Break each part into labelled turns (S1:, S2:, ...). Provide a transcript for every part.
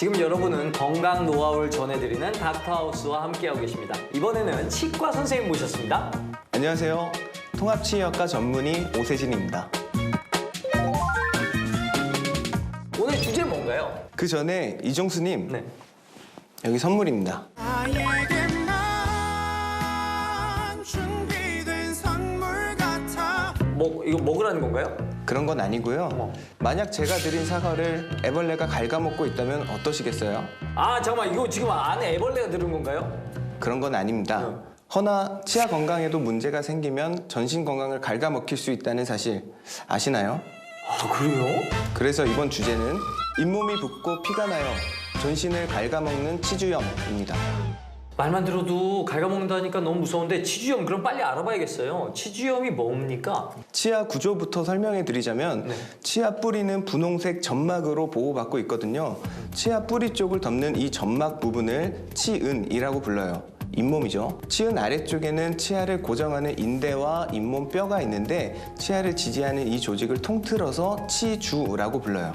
S1: 지금 여러분은 건강 노하우를 전해드리는 닥터하우스와 함께하고 계십니다. 이번에는 치과 선생님 모셨습니다.
S2: 안녕하세요. 통합치의학과 전문의 오세진입니다.
S1: 오늘 주제 뭔가요?
S2: 그 전에 이종수님,
S1: 네.
S2: 여기 선물입니다.
S1: 이거 먹으라는 건가요?
S2: 그런 건 아니고요.
S1: 어머.
S2: 만약 제가 드린 사과를 애벌레가 갉아먹고 있다면 어떠시겠어요?
S1: 아 잠깐만, 이거 지금 안에 애벌레가 들은 건가요?
S2: 그런 건 아닙니다. 허나 치아 건강에도 문제가 생기면 전신 건강을 갉아먹힐 수 있다는 사실 아시나요?
S1: 아 그래요?
S2: 그래서 이번 주제는 잇몸이 붓고 피가 나요. 전신을 갉아먹는 치주염입니다.
S1: 말만 들어도 갉아먹는다니까 너무 무서운데 치주염 그럼 빨리 알아봐야겠어요. 치주염이 뭡니까?
S2: 치아 구조부터 설명해 드리자면
S1: 네.
S2: 치아 뿌리는 분홍색 점막으로 보호받고 있거든요. 치아 뿌리 쪽을 덮는 이 점막 부분을 치은이라고 불러요. 잇몸이죠. 치은 아래쪽에는 치아를 고정하는 인대와 잇몸 뼈가 있는데 치아를 지지하는 이 조직을 통틀어서 치주라고 불러요.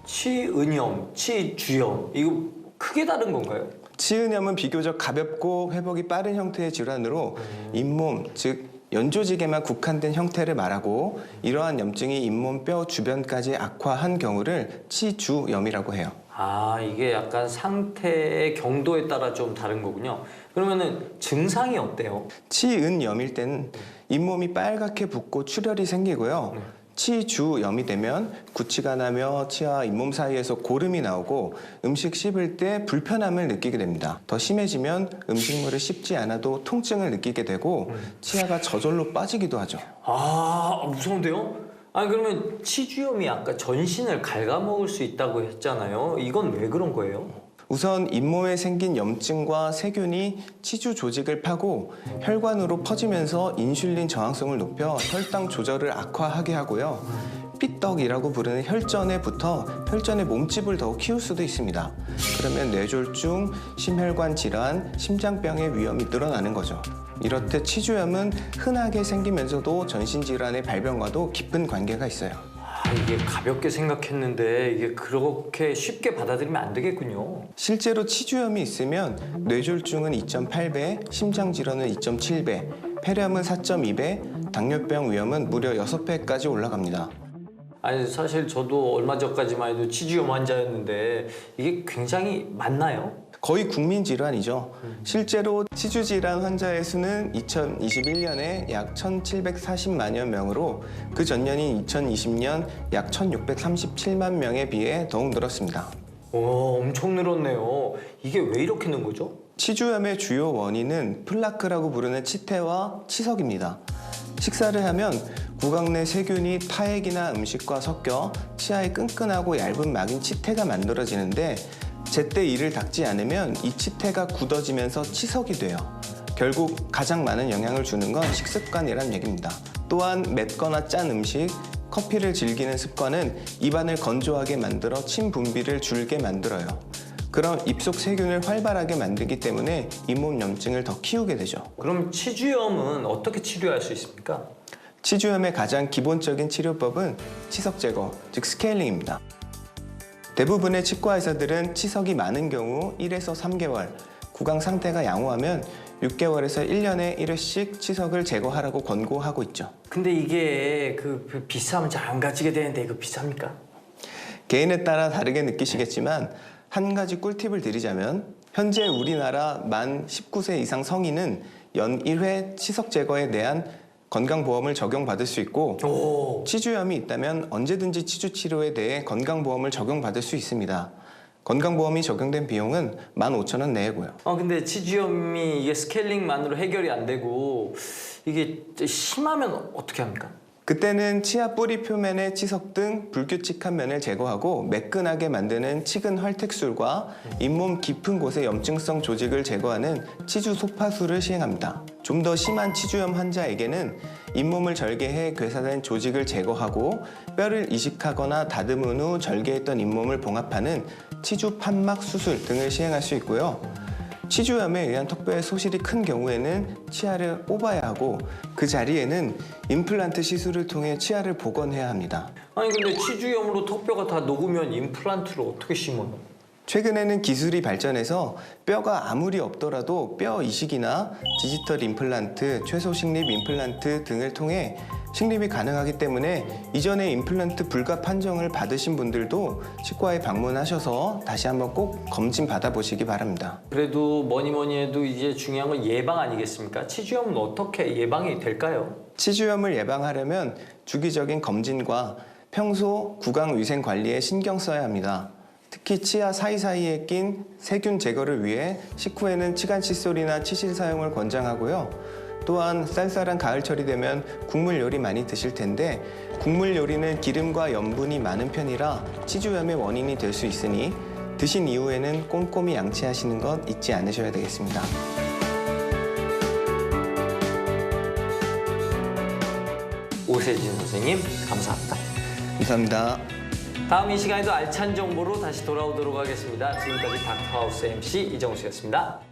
S1: 치은염, 치주염 이거 크게 다른 건가요?
S2: 치은염은 비교적 가볍고 회복이 빠른 형태의 질환으로 잇몸, 즉 연조직에만 국한된 형태를 말하고 이러한 염증이 잇몸 뼈 주변까지 악화한 경우를 치주염이라고 해요.
S1: 아 이게 약간 상태의 경도에 따라 좀 다른 거군요. 그러면은 증상이 어때요?
S2: 치은염일 땐 잇몸이 빨갛게 붓고 출혈이 생기고요. 치주염이 되면 구취가 나며 치아와 잇몸 사이에서 고름이 나오고 음식 씹을 때 불편함을 느끼게 됩니다. 더 심해지면 음식물을 씹지 않아도 통증을 느끼게 되고 치아가 저절로 빠지기도 하죠.
S1: 아 무서운데요? 아니 그러면 치주염이 아까 전신을 갉아먹을 수 있다고 했잖아요. 이건 왜 그런 거예요?
S2: 우선 잇몸에 생긴 염증과 세균이 치주 조직을 파고 혈관으로 퍼지면서 인슐린 저항성을 높여 혈당 조절을 악화하게 하고요. 삐떡이라고 부르는 혈전에 붙어 혈전의 몸집을 더욱 키울 수도 있습니다. 그러면 뇌졸중, 심혈관 질환, 심장병의 위험이 늘어나는 거죠. 이렇듯 치주염은 흔하게 생기면서도 전신질환의 발병과도 깊은 관계가 있어요.
S1: 아 이게 가볍게 생각했는데 이게 그렇게 쉽게 받아들이면 안 되겠군요.
S2: 실제로 치주염이 있으면 뇌졸중은 2.8배, 심장질환은 2.7배, 폐렴은 4.2배, 당뇨병 위험은 무려 6배까지 올라갑니다.
S1: 아니 사실 저도 얼마 전까지만 해도 치주염 환자였는데 이게 굉장히 많나요?
S2: 거의 국민 질환이죠. 실제로 치주 질환 환자의 수는 2021년에 약 1,740만여 명으로 그 전년인 2020년 약 1,637만 명에 비해 더욱 늘었습니다.
S1: 오 엄청 늘었네요. 이게 왜 이렇게 는 거죠?
S2: 치주염의 주요 원인은 플라크라고 부르는 치태와 치석입니다. 식사를 하면 구강 내 세균이 타액이나 음식과 섞여 치아에 끈끈하고 얇은 막인 치태가 만들어지는데 제때 이를 닦지 않으면 이 치태가 굳어지면서 치석이 돼요. 결국 가장 많은 영향을 주는 건 식습관이란 얘기입니다. 또한 맵거나 짠 음식, 커피를 즐기는 습관은 입안을 건조하게 만들어 침 분비를 줄게 만들어요. 그럼 입속 세균을 활발하게 만들기 때문에 잇몸 염증을 더 키우게 되죠.
S1: 그럼 치주염은 어떻게 치료할 수 있습니까?
S2: 치주염의 가장 기본적인 치료법은 치석 제거, 즉 스케일링입니다. 대부분의 치과 의사들은 치석이 많은 경우 1에서 3개월, 구강 상태가 양호하면 6개월에서 1년에 1회씩 치석을 제거하라고 권고하고 있죠.
S1: 근데 이게 비싸면 잘 안 가지게 되는데 이거 비쌉니까?
S2: 개인에 따라 다르게 느끼시겠지만 한 가지 꿀팁을 드리자면 현재 우리나라 만 19세 이상 성인은 연 1회 치석 제거에 대한 건강보험을 적용받을 수 있고
S1: 오.
S2: 치주염이 있다면 언제든지 치주 치료에 대해 건강보험을 적용받을 수 있습니다. 건강보험이 적용된 비용은 15,000원 내고요.
S1: 근데 치주염이 이게 스케일링만으로 해결이 안 되고 이게 심하면 어떻게 합니까?
S2: 그때는 치아 뿌리 표면의 치석 등 불규칙한 면을 제거하고 매끈하게 만드는 치근 활택술과 잇몸 깊은 곳의 염증성 조직을 제거하는 치주 소파술을 시행합니다. 좀 더 심한 치주염 환자에게는 잇몸을 절개해 괴사된 조직을 제거하고 뼈를 이식하거나 다듬은 후 절개했던 잇몸을 봉합하는 치주 판막 수술 등을 시행할 수 있고요. 치주염에 의한 턱뼈의 소실이 큰 경우에는 치아를 뽑아야 하고 그 자리에는 임플란트 시술을 통해 치아를 복원해야 합니다.
S1: 아니 근데 치주염으로 턱뼈가 다 녹으면 임플란트를 어떻게 심어요?
S2: 최근에는 기술이 발전해서 뼈가 아무리 없더라도 뼈 이식이나 디지털 임플란트, 최소 식립 임플란트 등을 통해 식립이 가능하기 때문에 이전에 임플란트 불가 판정을 받으신 분들도 치과에 방문하셔서 다시 한번 꼭 검진 받아보시기 바랍니다.
S1: 그래도 뭐니 해도 이제 중요한 건 예방 아니겠습니까? 치주염은 어떻게 예방이 될까요?
S2: 치주염을 예방하려면 주기적인 검진과 평소 구강 위생 관리에 신경 써야 합니다. 특히 치아 사이사이에 낀 세균 제거를 위해 식후에는 치간 칫솔이나 치실 사용을 권장하고요. 또한 쌀쌀한 가을철이 되면 국물 요리 많이 드실 텐데 국물 요리는 기름과 염분이 많은 편이라 치주염의 원인이 될 수 있으니 드신 이후에는 꼼꼼히 양치하시는 것 잊지 않으셔야 되겠습니다.
S1: 오세진 선생님 감사합니다.
S2: 감사합니다.
S1: 다음 이 시간에도 알찬 정보로 다시 돌아오도록 하겠습니다. 지금까지 닥터하우스 MC 이정수였습니다.